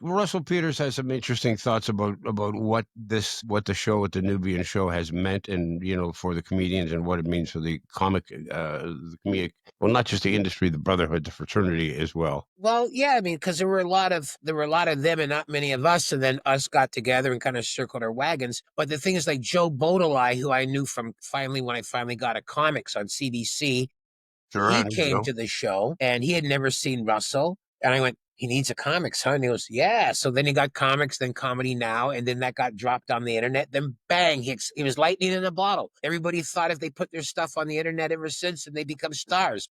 Russell Peters has some interesting thoughts about what the show at the Nubian Show has meant, and for the comedians, and what it means for the comedic, well, not just the industry, the brotherhood, the fraternity as well. Well, yeah, I mean, because there were a lot of them and not many of us, and then us got together and kind of circled our wagons. But the thing is, like Joe Bodolai, who I knew from finally when I finally got a comics on CBC, Sure, he I know came Joe. to the show and he had never seen Russell. And I went, he needs a comics, huh? And he goes, yeah. So then he got comics, then Comedy Now, and then that got dropped on the internet. Then bang, he was lightning in a bottle. Everybody thought if they put their stuff on the internet ever since, and they become stars.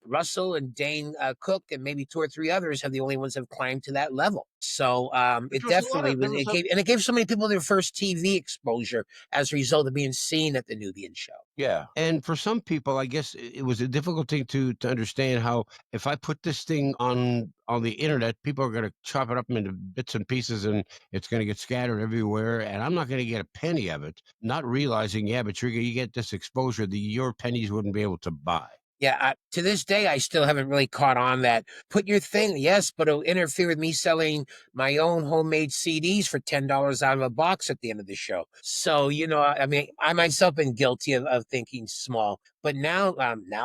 Russell and Dane Cook and maybe two or three others have the only ones that have climbed to that level. So Which it was a lot definitely of was. there was It gave so many people their first TV exposure as a result of being seen at the Nubian Show. Yeah, and for some people, I guess it was a difficult thing to understand how if I put this thing on the internet, people are going to chop it up into bits and pieces, and it's going to get scattered everywhere, and I'm not going to get a penny of it. Not realizing, yeah, but you get this exposure that your pennies wouldn't be able to buy. Yeah, to this day, I still haven't really caught on that. Put your thing, yes, but it'll interfere with me selling my own homemade CDs for $10 out of a box at the end of the show. So, I mean, I myself been guilty of thinking small, but now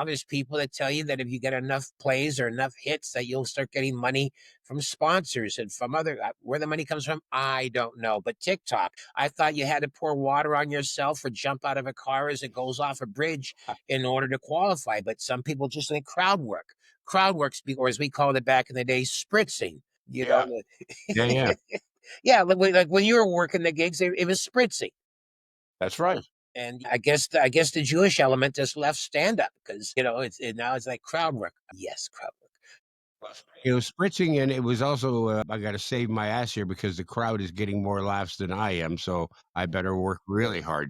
there's people that tell you that if you get enough plays or enough hits, that you'll start getting money from sponsors and from other. Where the money comes from, I don't know. But TikTok, I thought you had to pour water on yourself or jump out of a car as it goes off a bridge in order to qualify. But some people just like crowd works, or as we called it back in the day, spritzing. You Yeah, know, yeah, yeah. yeah, like when you were working the gigs, it was spritzing. That's right. And I guess the Jewish element just left stand up because now it's like crowd work. Yes, crowd work. It was spritzing, and it was also, I got to save my ass here because the crowd is getting more laughs than I am, so I better work really hard.